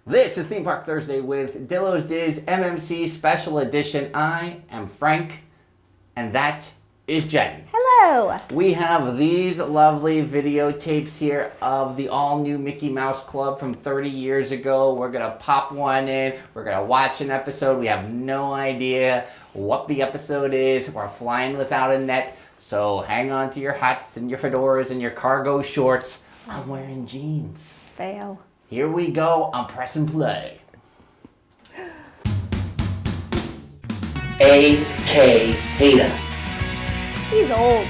This is Theme Park Thursday with Dillos Diz MMC Special Edition. I am Frank, and that is Jen. Hello. We have these lovely videotapes here of the all-new Mickey Mouse Club from 30 years ago. We're going to pop one in. We're going to watch an episode. We have no idea what the episode is. We're flying without a net, so hang on to your hats and your fedoras and your cargo shorts. I'm wearing jeans. Fail. Here we go. I'm pressing play. A.K. Ada. He's old.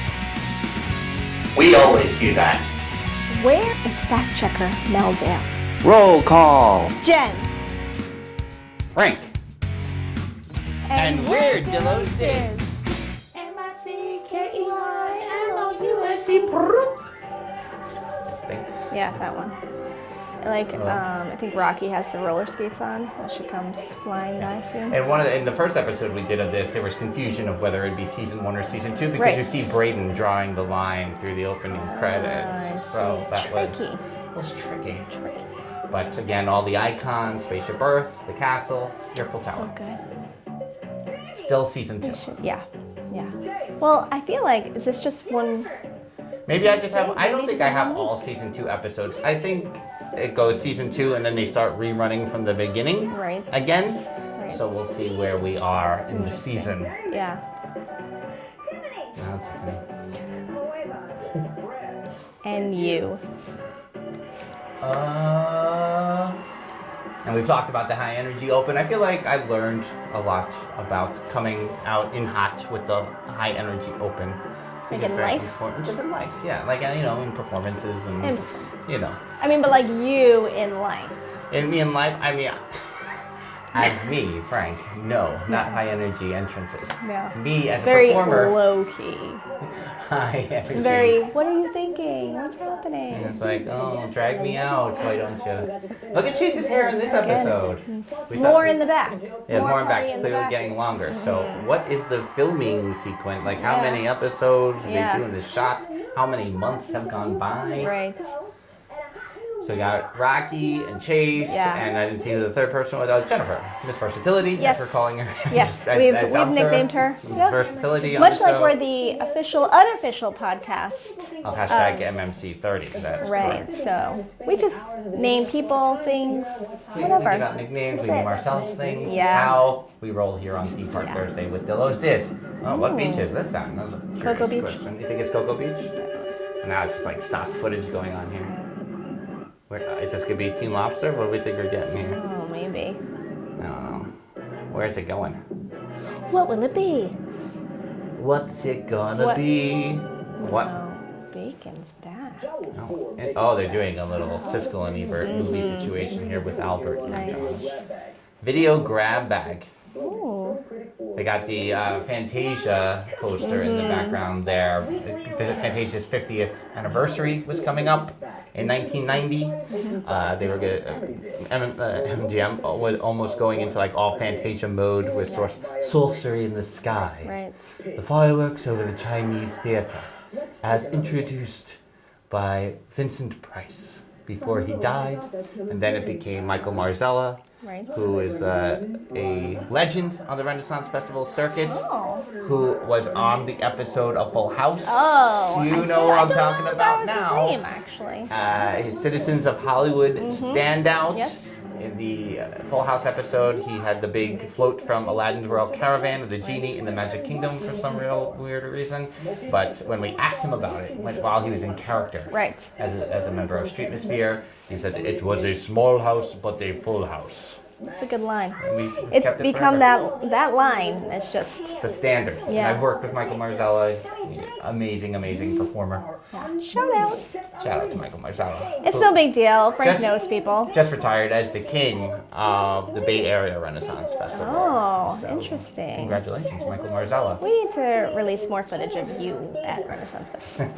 We always do that. Where is fact checker Meldale? Roll call. Jen. Frank. And we're Dillos Diz. M-I-C-K-E-Y-M-O-U-S-E. Yeah, that one. I think Rocky has the roller skates on when she comes flying by soon. And in the first episode we did of this, there was confusion of whether it'd be season 1 or season 2 because Right. you see Braden drawing the line through the opening credits. I So see. that Tricky. was tricky. But again, all the icons, Spaceship Earth, the castle, Eiffel Tower. Okay. Still season 2. Yeah. Well, I feel like, is this just one? Maybe I just have, I don't Maybe think I just have one all season 2 episodes. I think it goes season 2 and then they start rerunning from the beginning Right. again. Right. So we'll see where we are in the Interesting. season. Yeah. Now, Tiffany. And you. And we've talked about the high energy open. I feel like I learned a lot about coming out in hot with the high energy open. I think Like in it's very life? important. Just in life, yeah. Like, in performances and, In performances. I mean, but like you in life. In me in life, as me, Frank, no, not high energy entrances. No. Me as a Very performer, low key. high energy. Very, what are you thinking? What's happening? And it's like, oh, drag me out, why don't you? Look at Chase's hair in this episode. More in the back. Yeah, more in back, party in the clearly back. getting longer. So, what is the filming sequence? Like, how many episodes are they doing this shot? How many months have gone by? Right. So we got Rocky and Chase, and I didn't see who the third person was. That was Jennifer, Miss Versatility. Yes. As we're calling her. Yes, I we've dubbed nicknamed her. Miss Yep. Versatility. Much on like the we're show the unofficial podcast. of hashtag MMC30. That's Right. correct. So we just name people, things, We whatever. give out nicknames, we That's name it. ourselves things. Yeah. It's how we roll here on Theme Park Yeah. Thursday with Dillos Diz. Oh, what beach is this on? That was a curious Cocoa Beach. question. You think it's Cocoa Beach? Now it's just like stock footage going on here. Is this going to be Team Lobster? What do we think we're getting here? Oh, maybe. I don't know. Where's it going? What will it be? What's it gonna What? be? What? Oh, Bacon's back. Oh, they're doing a little Siskel and Ebert movie situation here with Albert and Nice. Josh. Video grab bag. Ooh. They got the Fantasia poster in the background there. Fantasia's 50th anniversary was coming up in 1990. They were good. MGM was almost going into like all Fantasia mode with sorcery in the sky. Right. The fireworks over the Chinese theater, as introduced by Vincent Price before he died, and then it became Michael Marzella, Right. who is a legend on the Renaissance Festival circuit, Oh. who was on the episode of Full House. Oh. You know what I'm talking about that was now. the same, actually. His Citizens of Hollywood standout. Yes. In the Full House episode, he had the big float from Aladdin's Royal Caravan of the genie in the Magic Kingdom for some real weird reason. But when we asked him about it, while he was in character, Right. as a member of Streetmosphere, he said it was a small house but a full house. It's a good line. And we've It's kept it become forever. that line. It's just It's a standard. And Yeah. I've worked with Michael Marzella, amazing performer. shout out. Shout out to Michael Marzella. It's who no big deal. Frank Just- knows people. just retired as the king of the Bay Area Renaissance Festival. Oh, So, interesting. Congratulations, Michael Marzella. We need to release more footage of you at Renaissance Festival.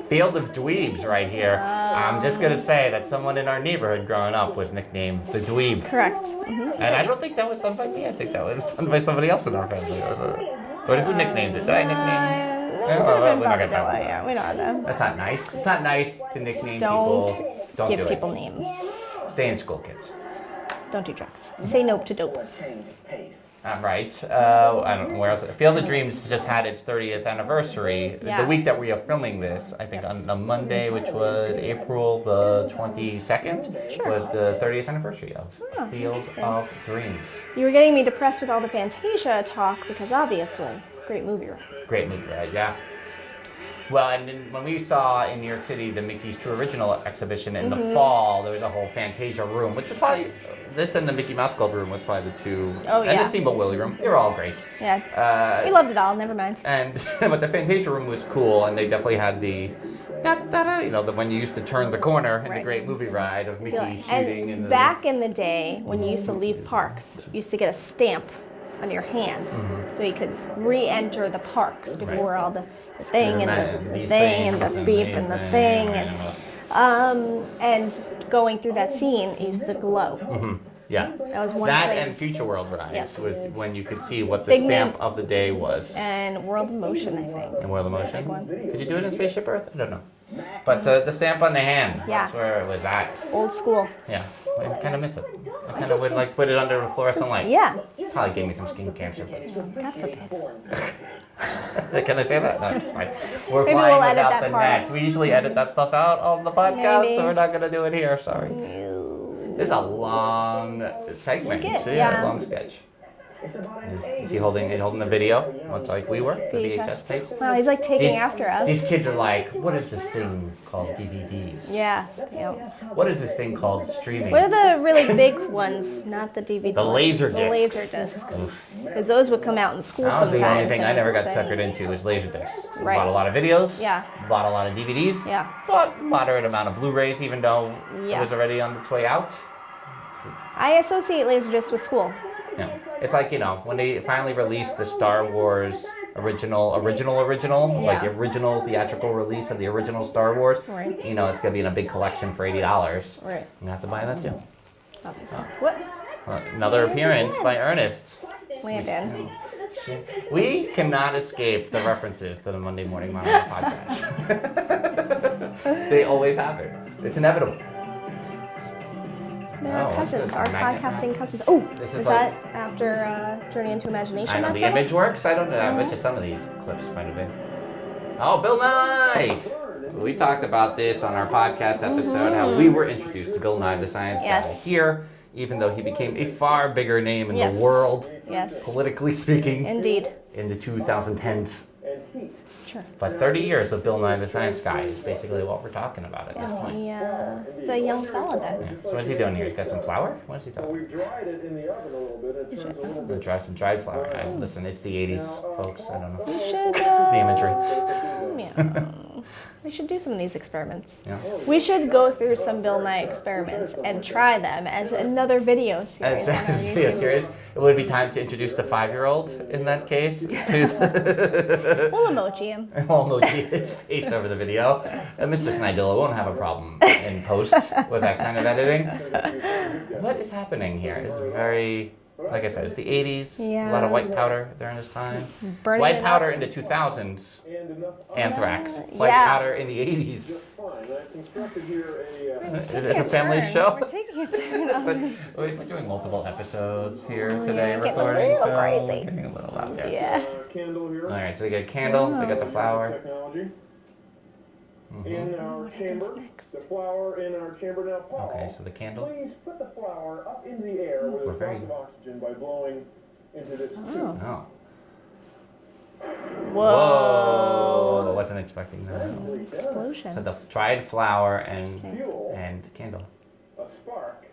Field of Dweebs right here. I'm just going to say that someone in our neighborhood growing up was nicknamed the Dweeb. Correct. Mm-hmm. And I don't think that was done by me. I think that was done by somebody else in our family. Or who nicknamed it? Did I nickname it? We're not gonna talk about Yeah, we don't know. That's not nice. It's not nice to nickname Don't people. Don't give do people it. names. Stay in school, kids. Don't do drugs. Say nope to dope. Right. I don't know where else. Field of Dreams just had its 30th anniversary. Yeah. The week that we are filming this, I think on a Monday, which was April the 22nd, was the 30th anniversary of Field of Dreams. You were getting me depressed with all the Fantasia talk because obviously, great movie ride. Great movie, right? Yeah. Well, and then when we saw in New York City the Mickey's True Original exhibition in the fall, there was a whole Fantasia room, which was probably, this and the Mickey Mouse Club room was probably the two. Oh, yeah. And the Steamboat Willie room. They were all great. Yeah. We loved it all, never mind. And but the Fantasia room was cool, and they definitely had the the when you used to turn the corner in the great movie ride of Mickey shooting. And back in the day, when you used to leave parks, you used to get a stamp on your hand, so you could re-enter the parks before all the thing and the thing and the beep and the thing and going through that scene, it used to glow. Yeah, that was one that place. And Future World rides Yes. was when you could see what the stamp of the day was. And World of Motion, I think. And World of Motion. Could you do it in Spaceship Earth? I don't know. But the stamp on the hand, that's where it was at. Old school. Yeah, I kind of miss it. I kind of would like to put it under a fluorescent light. Yeah. Probably gave me some skin cancer, but it's fine. God forbid. Can I say that? No, it's fine. We're Maybe flying we'll edit without that the part. net. We usually edit that stuff out on the podcast, Maybe. so we're not going to do it here. Sorry. This is a long segment. Skit, See, yeah. a long sketch. Is he holding the video? Much like we were, the VHS tapes. Wow, he's like taking after us. These kids are like, what is this thing called DVDs? Yeah. What is this thing called streaming? What are the really big ones, not the DVD? The laser The discs. laser discs. Because those would come out in school That was sometimes. the only thing I and never got it's suckered into was laser discs. Right. Bought a lot of videos. Yeah. Bought a lot of DVDs. Yeah. Bought a moderate amount of Blu-rays, even though it Yeah. was already on its way out. I associate laser discs with school. Yeah. It's like, when they finally released the Star Wars original, like the original theatrical release of the original Star Wars, Right. it's going to be in a big collection for $80. Right. You have to buy that too. What? Another appearance by Ernest. Landon. We cannot escape the references to the Monday Morning Monologue podcast. They always happen. It's inevitable. They're our cousins, our magnet. podcasting cousins. Oh, This is is that after Journey into Imagination? I know that's the on image it? works. I don't know. I bet you some of these clips might have been. Oh, Bill Nye! We talked about this on our podcast episode, how we were introduced to Bill Nye, the Science Guy here, even though he became a far bigger name in the world, politically speaking, Indeed. in the 2010s. Sure. But 30 years of Bill Nye, the Science Guy is basically what we're talking about at this point. He's a young fella then. Yeah. So what's he doing here? He's got some flour? What is he talking about? We've dried it in the oven a little bit. It turns a little We'll try some dried flour. Listen, it's the 80s, folks. I don't know. We should, The imagery. we should do some of these experiments. Yeah. We should go through some Bill Nye experiments and try them as another video series on our As YouTube. serious. It would be time to introduce the 5-year-old in that case to the We'll emoji him. emoji his face over the video. Mr. Snidillo won't have a problem in post with that kind of editing. What is happening here? It's very, like I said, it's the 80s. A lot of white powder during this time. Burning White it powder up. in the 2000s. Anthrax. White Yeah. powder in the 80s. I've constructed here It's a family show. We're taking it turn. We're doing multiple episodes here today, getting a recording. little So crazy. we're getting a little out there. Yeah. candle here. All right, so they got a candle, they got the flour. Technology. In our chamber, the flower in our chamber. Now, Paul, Okay, so the candle. please put the flower up in the air with We're a very- drop of oxygen by blowing into this tube. Oh. Whoa. I wasn't expecting that. Explosion. So the dried flour and Fuel, candle. a spark,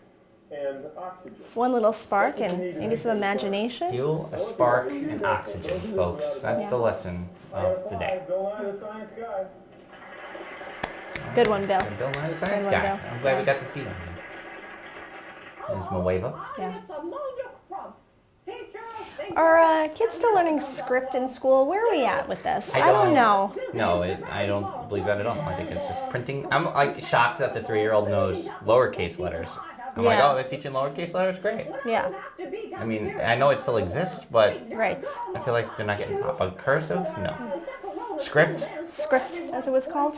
and oxygen. One little spark and maybe some imagination. Fuel, a spark, and oxygen, folks. That's the lesson of the day. Bill Nye, the Science Guy. Good one, Bill. And Bill Nye, the Science Good one, Guy. Bill. I'm glad we got to see him. There's Moeva. Yeah. Are kids still learning script in school? Where are we at with this? I don't know. No, I don't believe that at all. I think it's just printing. I'm like shocked that the 3-year-old knows lowercase letters. I'm like, Yeah. oh, they're teaching lowercase letters? Great. Yeah. I mean, I know it still exists, but Right. I feel like they're not getting taught. But cursive? No. Script? Script, as it was called.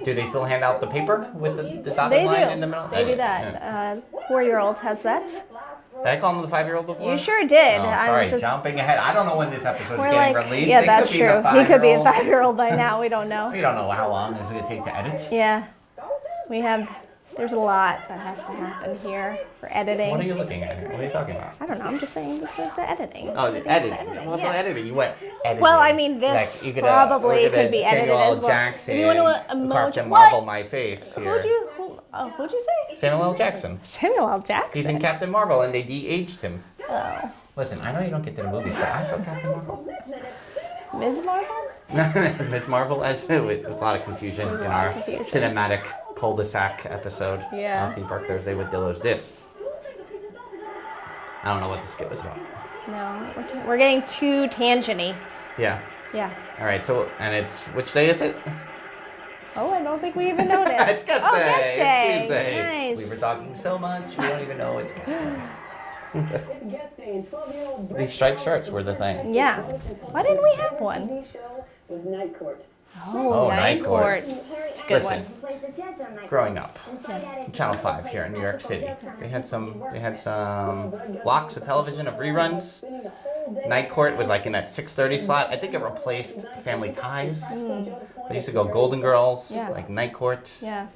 Do they still hand out the paper with the dotted They line do. in the middle? They do Yeah. that. 4-year-old has that. Did I call him the 5-year-old before? You sure did. Oh, I'm sorry, just, jumping ahead. I don't know when this episode's we're getting like, released. yeah, It that's could be true. the He could be a 5-year-old. 5-year-old by now. We don't know. We don't know how long this is going to take to edit. Yeah. There's a lot that has to happen here for editing. What are you looking at here? What are you talking about? I don't know. I'm just saying the editing. Oh, the editing. Well, yeah. the editing. You went editing. Well, I mean, this Like, you probably look at could be edited Samuel as L. well. Jackson. If you want to Captain emoji, Marvel, what? my face here. Who'd you say? Samuel L. Jackson. Samuel L. Jackson. He's in Captain Marvel, and they de-aged him. Oh. Listen, I know you don't get to the movies, but I saw Captain Marvel. Ms. Marvel? Miss Marvel, as it was a lot of confusion in our cinematic cul-de-sac episode. Yeah. Theme Park Thursday with Dillos Dips. I don't know what the skit was about. No, we're getting too tangenty. Yeah. Yeah. All right. So, and it's which day is it? Oh, I don't think we even noticed. It's guest Oh, day. guest day. It's Tuesday. Nice. We were talking so much, we don't even know it's guest day. These striped shirts were the thing. Yeah. Why didn't we have one? Oh, Night Court. It's a good Listen, one. growing up, Channel 5 here in New York City, they had some blocks of television of reruns. Night Court was like in that 6:30 slot. I think it replaced Family Ties. They used to go Golden Girls, Yeah. like Night Court. Yeah.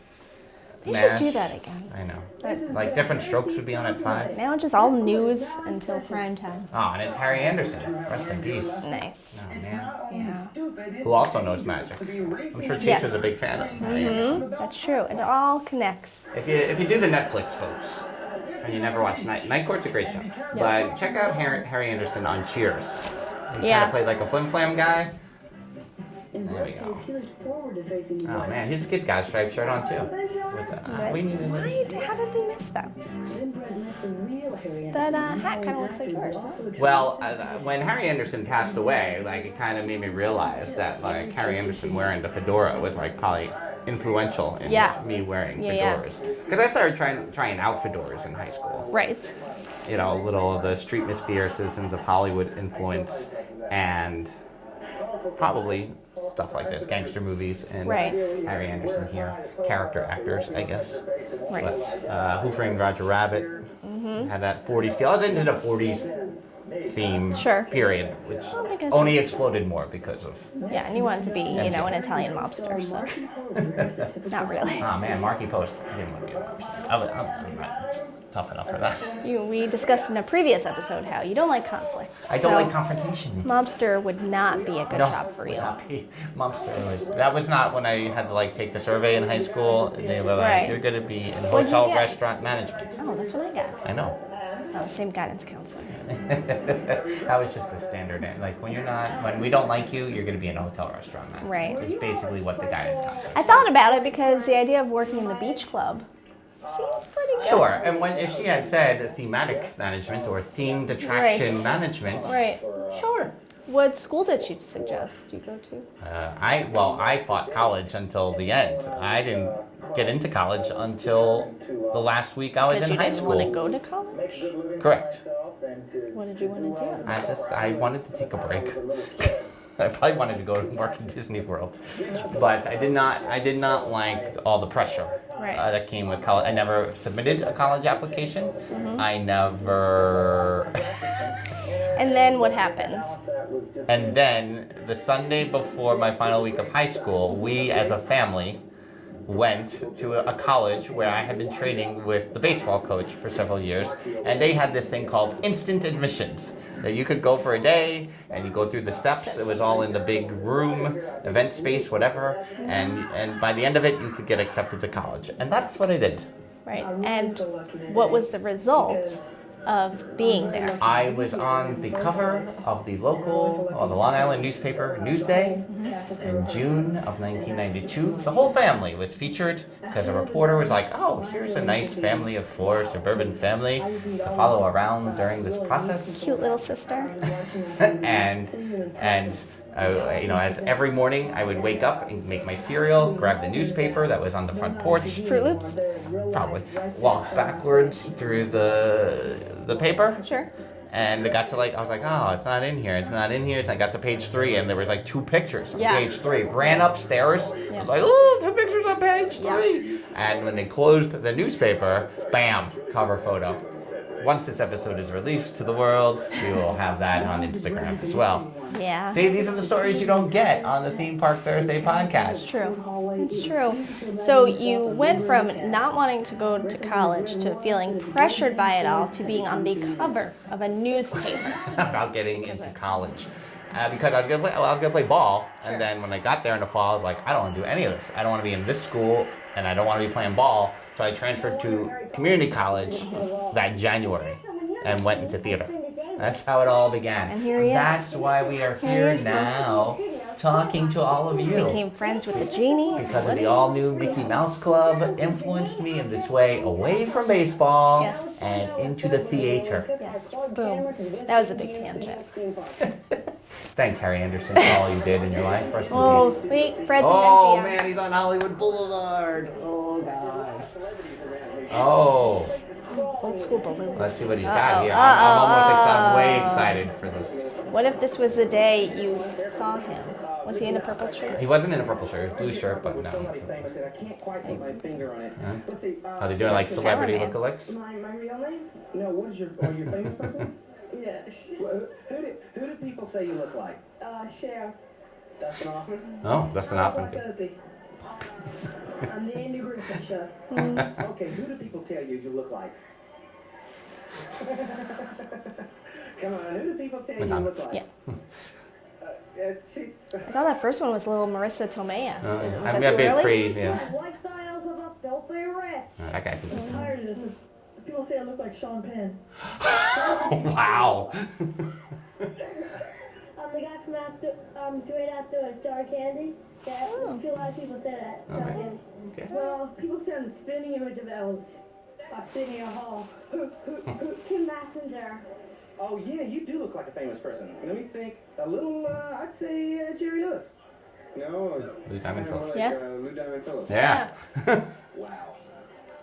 They MASH. should do that again. I know. Like Different Strokes would be on at 5. Now it's just all news until prime time. Oh, and it's Harry Anderson. Rest in peace. Nice. Oh, man. Yeah. Who also knows magic. I'm sure Chase Yes. was a big fan of Harry Anderson. That's true. It all connects. If you do the Netflix, folks, and you never watch Night Court's a great show. But check out Harry Anderson on Cheers. He kind of played like a flim-flam guy. There we go. Oh man, his kid's got a striped shirt on too. We needed How did we miss that? That hat kind of looks like yours. No? Well, when Harry Anderson passed away, like it kind of made me realize that like Harry Anderson wearing the fedora was like probably influential in me wearing fedoras. Because I started trying out fedoras in high school. Right. You know, a little of the Street Misfear, Citizens of Hollywood influence, and probably stuff like this, gangster movies, and Harry Anderson here, character actors, I guess. Right. But Who Framed Roger Rabbit had that 40s feel. I was into the 40s theme period, which only exploded more because of... Yeah, and you wanted to be, you know, an Italian mobster, so... Not really. Oh man, Marky Post. I didn't want to be a mobster. I'm not tough enough for that. We discussed in a previous episode how you don't like conflict. I don't like confrontation. Mobster would not be a good job for you. That was not when I had to like take the survey in high school. They were like, you're going to be in hotel restaurant management. Oh, that's what I got. I know. Oh, same guidance counselor. That was just the standard. Like when we don't like you, you're going to be in a hotel restaurant management. Right. It's basically what the guidance counselor I thought about it because the idea of working in the beach club seems pretty good. Sure, and if she had said thematic management or themed attraction management, sure. What school did she suggest you go to? I fought college until the end. I didn't get into college until the last week I was in high school. You didn't want to go to college? Correct. What did you want to do? I wanted to take a break. I probably wanted to go work at Disney World, but I did not like all the pressure that came with college. I never submitted a college application. I never. And then what happened? And then the Sunday before my final week of high school, we as a family went to a college where I had been training with the baseball coach for several years, and they had this thing called instant admissions. That you could go for a day, and you go through the steps. It was all in the big room, event space, whatever, and by the end of it, you could get accepted to college. And that's what I did. Right, and what was the result of being there? I was on the cover of the local, the Long Island newspaper, Newsday, in June of 1992. The whole family was featured because a reporter was like, oh, here's a nice family of 4, suburban family to follow around during this process. Cute little sister. and as every morning I would wake up and make my cereal, grab the newspaper that was on the front porch. Fruit Loops? Probably. Walk backwards through the paper. Sure. And I got to I was like, oh, it's not in here. It's not in here. I got to page 3, and there was 2 pictures on page 3. Ran upstairs. I was like, oh, 2 pictures on page 3. And when they closed the newspaper, bam, cover photo. Once this episode is released to the world, we will have that on Instagram as well. Yeah. See, these are the stories you don't get on the Theme Park Thursday podcast. It's true. It's true. So you went from not wanting to go to college to feeling pressured by it all to being on the cover of a newspaper. About getting into college. Because I was gonna play ball, and then when I got there in the fall, I was like, I don't want to do any of this. I don't want to be in this school, and I don't want to be playing ball. So I transferred to community college that January and went into theater. That's how it all began. And here he is. That's why we are here now, talking to all of you. Became friends with the genie. Because of the all-new Mickey Mouse Club influenced me in this way away from baseball and into the theater. Yes. Boom. That was a big tangent. Thanks, Harry Anderson, for all you did in your life. Rest in Oh, peace. wait, Fred's Oh, an NPR. man, he's on Hollywood Boulevard. Oh, God. Oh. Old school balloons. Let's see what he's got here. I'm almost excited, way excited for this. What if this was the day you saw him? Was he in a purple shirt? He wasn't in a purple shirt, blue shirt, but no. I can't quite put my finger on it. Are they doing celebrity Cameraman. lookalikes? My real name? No, what is are you a famous person? Yeah. Who do people say you look like? Cher. Dustin Hoffman? Oh, Dustin Hoffman. I'm the Andy Griffith Show. Okay, who do people tell you look like? Come on, who do people tell you look like? Yeah. I thought that first one was a little Marissa Tomei-esque. Was I'm that a too bit early? Lifestyles of a filthy rich. That guy could I'm tired of this. People say I look like Sean Penn. Wow. The guy from Straight After Star Candy. Yeah, a lot of people say that. Star Candy. Okay. Well, people say I'm the spinning image of Elvis. Arsenio Hall. Kim Basinger. Oh yeah, you do look like a famous person. Let me think. A little, I'd say Jerry Lewis. No. Lou Diamond Phillips. Yeah. Lou Diamond Phillips. Yeah. Wow.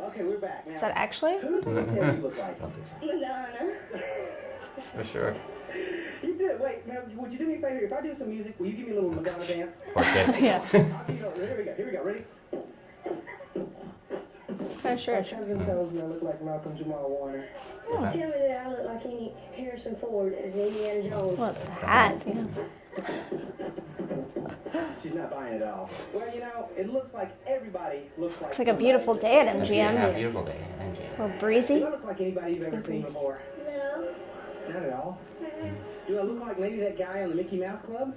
Okay, we're back now. Is that actually? Who do you tell you look like? Madonna. For sure. You do. Wait, now, would you do me a favor? If I do some music, will you give me a little Madonna dance? Poor kid. Yeah. Here we go. Ready? Sure. Cousin tells me I look like Malcolm Jamal Warner. Tell me that I look like Harrison Ford as Indiana Jones. Well, it's a hat. Yeah. She's not buying it all. Well, you know, it looks like everybody looks like. It's like a beautiful day at Yeah, MGM. beautiful day. A MGM. little breezy. Do I look like anybody you've ever seen before? No. Not at all. Do I look like maybe that guy on the Mickey Mouse Club?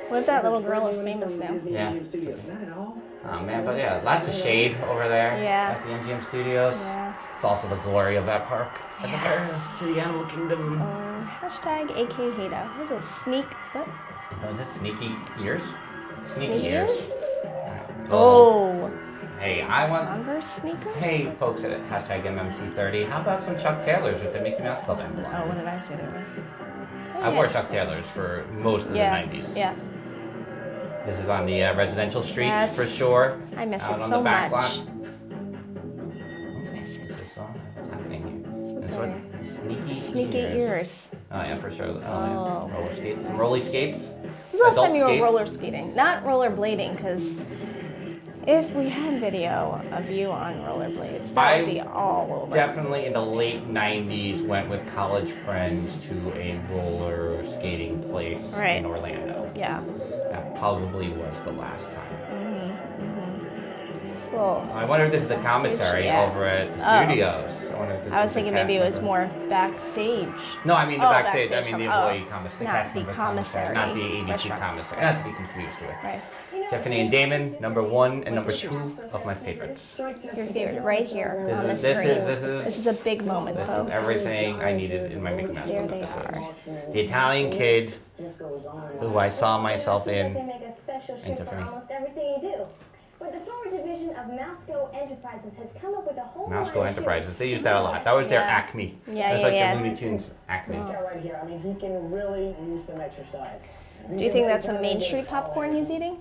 What if that little girl is famous now? Yeah. Not at all. Oh man, but yeah, lots of shade over there Yeah. at the MGM Studios. Yeah. It's also the glory of that park as a compares to the Animal Kingdom. Hashtag AK Hada. What is it? Sneak. What? Oh, is it Sneaky Ears? Sneaky Sneaky Ears. Ears? Oh. Hey, I want. Converse sneakers? Hey, folks at hashtag MMC30, how about some Chuck Taylors with the Mickey Mouse Club emblem? Oh, what did I say to her? Oh, I yeah. wore Chuck Taylors for most of the 90s. Yeah. This is on the residential streets Yes. for sure. I miss Out it on so the back much. lot. What's happening here? This one? Sneaky ears. Oh yeah, for sure. Oh, Oh. yeah. Roller skates. Some rolly skates. When's the last Adult time you were skates. roller skating? Not rollerblading, because if we had video of you on rollerblades, that would be all over. Definitely in the late 90s went with college friends to a roller skating place Right. in Orlando. Yeah. That probably was the last time. Well, I wonder if this is the commissary Yeah. over at the Oh. studios. I wonder if this I is was the thinking cast maybe it was member. more backstage. No, I mean the Oh, backstage. I backstage mean the com- employee commissary. not cast the member commissary not the ABC restaurant. commissary. Not to be confused with. Right. Tiffany and Damon, number 1 and number 2 of my favorites. Your favorite, right here This on the is- this screen. is- this is- This is a big moment, This is folks. everything I needed in my Mickey Mouse There Club they episodes. are. The Italian kid who I saw myself in. They make a special And shirt for Tiffany. almost everything you do. But the former division of Mousco Enterprises has come up with a whole line Mousco of Enterprises. shoes. They used that a lot. That was their Yeah. Acme. Yeah, That's yeah, like yeah. the Looney Tunes Acme. Right here. I mean, he can really use some exercise. Do you think that's a Main Street popcorn he's eating?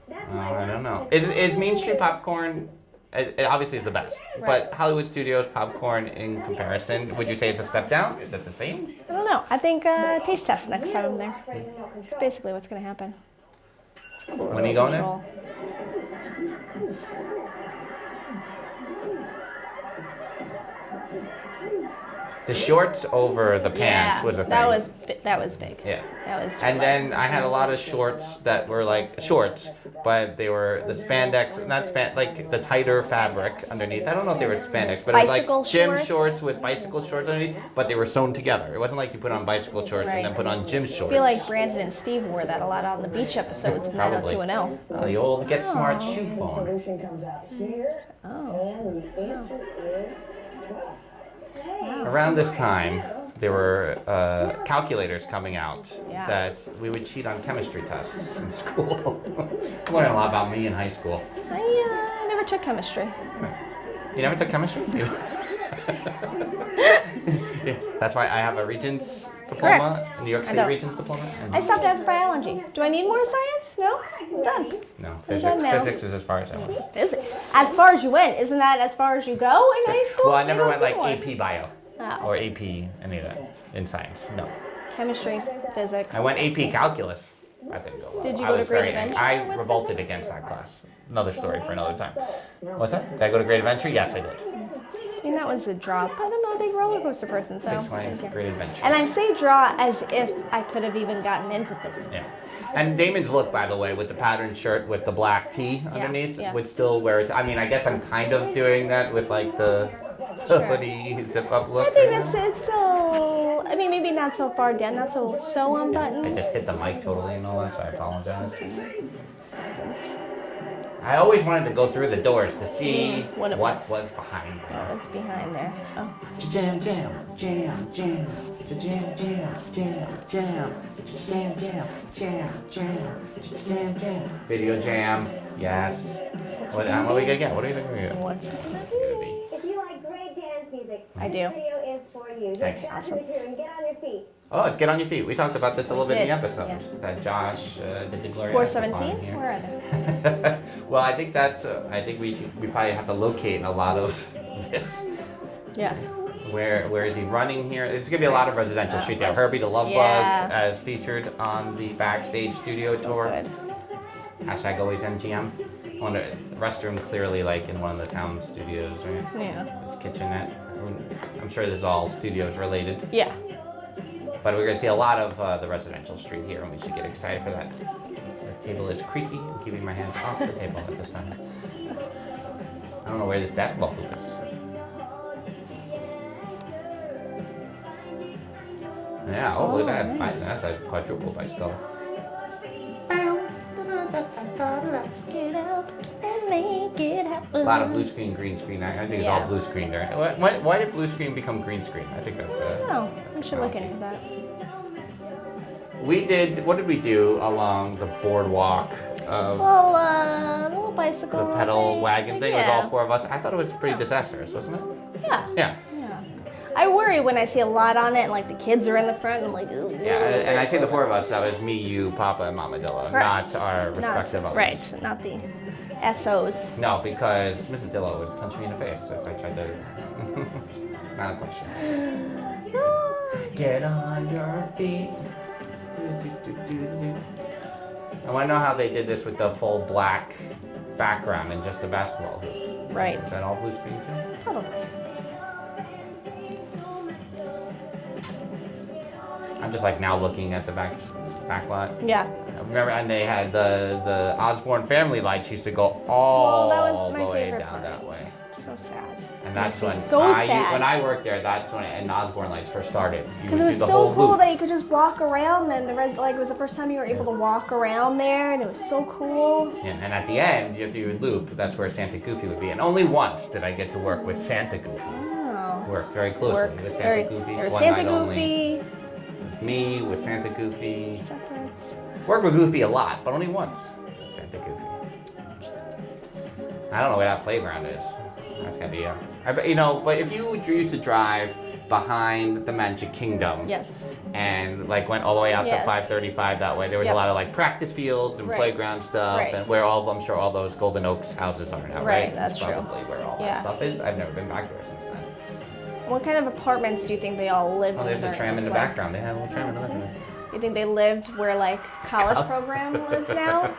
That's Oh, why I don't know. Mouse Is Main Street Popcorn it obviously is the best. Right. But Hollywood Studios popcorn, in comparison, would you say it's a step down? Is it the same? I don't know. I think taste test next time I'm there. That's basically what's going to happen. When are you going there? Control. The shorts over the pants was a thing. That was big. Yeah. That was. And then I had a lot of shorts that were like shorts, but they were the spandex, not like the tighter fabric underneath. I don't know if they were spandex, but it was like Bicycle gym shorts? shorts with bicycle shorts underneath, but they were sewn together. It wasn't like you put on bicycle shorts and then Right. put on gym I shorts. feel like Brandon and Steve wore that a lot on the beach episodes in Probably. 90210. Oh, the old Get Smart shoe phone. Solution comes out here, Oh. and the answer is 12. Around this time, there were calculators coming out Yeah. that we would cheat on chemistry tests in school. Learned a lot about me in high school. I never took chemistry. You never took chemistry? Yeah, that's why I have a Regents diploma, Correct. a New York I City don't. Regents diploma. I stopped after biology. Do I need more science? No? I'm done. No, I'm physics. done now. Physics is as far as I went. As far as you went, isn't that as far as you go in high school? Well, I They never don't went do like more. AP Bio Oh. or AP any of that in science. No, Chemistry, physics. I went AP Calculus. That didn't go well. Did you I go to was Great very Adventure angry. I with revolted physics? against that class. Another story for another time. What's that? Did I go to Great Adventure? Yes, I did. I mean, that was a draw, but I'm not a big roller coaster person, so. Six Flags Great Adventure. And I say draw as if I could have even gotten into physics. Yeah. And Damon's look, by the way, with the patterned shirt with the black tee underneath, yeah. would still wear it. I mean, I guess I'm kind of doing that with like the Sure. hoodie zip up look. I think right now. it's so. I mean, maybe not so far down, not so unbuttoned. I just hit the mic totally and all that, so I apologize. I always wanted to go through the doors to see What it what was behind them. What's behind there? Oh. Jam, jam, jam, jam, jam, jam, jam, jam, jam, jam, jam, jam. Video jam, yes. What are we gonna get? What are you thinking? What's It's gonna be. If you like great dance music, I do. this video is for you. Thanks. Just stop the video and get on your feet. Oh, let's get on your feet. We talked about this a little bit in the did, episode. yeah. That Josh did the Gloria. 417? here. Where are they? Well, I think that's. I think we probably have to locate a lot of this. Yeah. Where is he running here? It's gonna be a lot of residential street there. Herbie the Love Yeah. Bug as featured on the backstage studio tour. Good. Hashtag always MGM. Wonder restroom clearly like in one of the sound studios, right? Yeah. This kitchenette. I'm sure this is all studios related. Yeah. But we're going to see a lot of the residential street here, and we should get excited for that. The table is creaky. I'm keeping my hands off the table at this time. I don't know where this basketball hoop is. Yeah, oh, look at that. nice. That's a quadruple bicycle. Get up and make it happen. A lot of blue screen, green screen. I think it's all Yeah. blue screen there. Why did blue screen become green screen? I think that's Oh, we should look into that. what did we do along the boardwalk of Well, the little bicycle. the pedal wagon thing? It was Yeah. all four of us. I thought it was pretty disastrous, wasn't it? Yeah. Yeah. Yeah. I worry when I see a lot on it and like the kids are in the front and I'm like, ooh. Yeah, and I say the four of us, that was me, you, Papa, and Mama Dillo, Correct. not our Not- respective others. Right, not the SOs. No, because Mrs. Dillo would punch me in the face if I tried to. Not a question. Get on your feet. I want to know how they did this with the full black background and just the basketball hoop. Right. Is that all blue screen too? Probably. I'm just like now looking at the back lot. Yeah. Remember, and they had the Osborne family lights used to go all Well, that was my the way favorite down part. that way. So sad. And that's Makes when me so sad. when I worked there, that's when and Osborne lights first started. You Because would it was do the so whole cool loop. that you could just walk around and like it was the first time you were able to walk around there and it was so cool. And at the end, you have to do your loop. That's where Santa Goofy would be. And only once did I get to work with Santa Goofy. Oh. Worked very closely Work with Santa very- Goofy. There was one Santa night only. Goofy. With me, with Santa Goofy. Separate. Worked with Goofy a lot, but only once. Santa Goofy. I don't know where that playground is. That's gotta be but if you used to drive behind the Magic Kingdom. Yes. And like went all the way out to Yes. 535 that way. There was a Yep. lot of like practice fields and Right. playground stuff, Right. and where I'm sure all those Golden Oaks houses are now, Right, that's true. probably where all Yeah. that stuff is. I've never been back there since then. What kind of apartments do you think they all lived in? Oh, there's a during tram in this, the like- background. They have a little tram in the background. You think they lived where like college program lives now? Is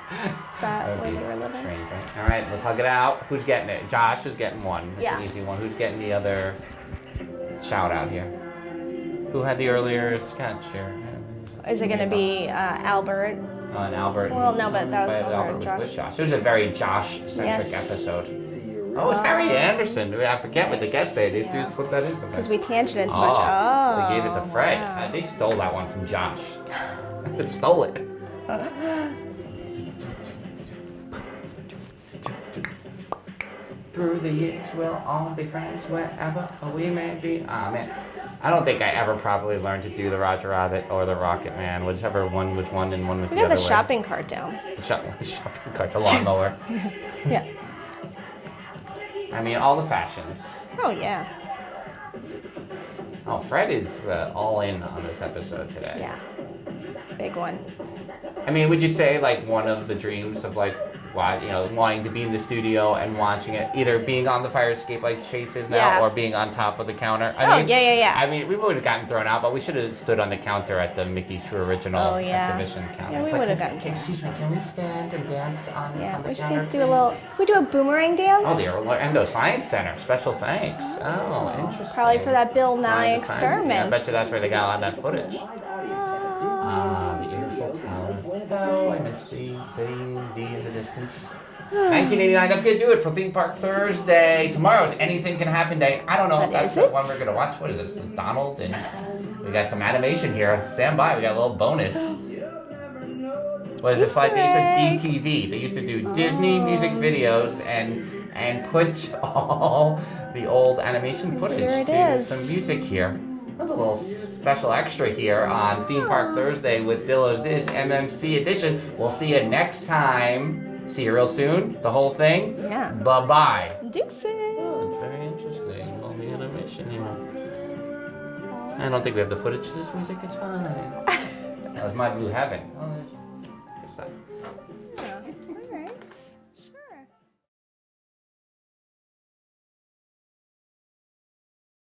that That where would be they were living? strange, right? All right, let's hug it out. Who's getting it? Josh is getting one. It's Yeah. an easy one. Who's getting the other shout out here? Who had the earlier sketch here? Is it going to be Albert? And Albert. Well, no, but that was Albert over was Josh. with Josh. It was a very Josh-centric Yes. episode. Oh, it's Harry Anderson. I forget with the guest there. They Yeah. slip that in sometimes. Because we tangented too much. Oh. They gave it to Fred. wow. They stole that one from Josh. They stole it. Through the years, we'll all be friends wherever we may be. Ah, man. I don't think I ever properly learned to do the Roger Rabbit or the Rocket Man, whichever one was one and one was We the got other the way. shopping cart down. The shopping cart, the lawnmower. Yeah. I mean, all the fashions. Oh, yeah. Oh, Fred is all in on this episode today. Yeah. Big one. I mean, would you say like one of the dreams of like, wanting to be in the studio and watching it, either being on the fire escape like Chase is now, Yeah. or being on top of the counter? Yeah. I mean, we would have gotten thrown out, but we should have stood on the counter at the Mickey True Original Oh, yeah. exhibition counter. Yeah, we It's like, would have gotten Excuse me, can we stand and dance on, Yeah, on the we should counter? do a little. Can we do a boomerang dance? Oh, the Orlando Science Center. Special thanks. Oh, interesting. Probably for that Bill Nye Orlando Science- experiment. Yeah, I bet you that's where they got a lot of that footage. Ah, the Eiffel Tower. Oh, I miss thee, seeing thee in the distance. 1989, that's gonna do it for Theme Park Thursday. Tomorrow's Anything Can Happen Day. I don't know if But that's is the it? one we're gonna watch. What is this? It's Donald, and we got some animation here. Stand by, we got a little bonus. What is this like? They used to DTV. They used to do Disney music videos and put all the old animation footage Here it to is. some music here. That's a little special extra here on Theme Park Thursday with Dillos. This MMC edition. We'll see you next time. See you real soon. The whole thing. Yeah. Bye-bye. Dixon. Oh, it's very interesting. All the animation here. I don't think we have the footage for this music. It's fine. That was My Blue Heaven. Oh, that's good stuff. All right.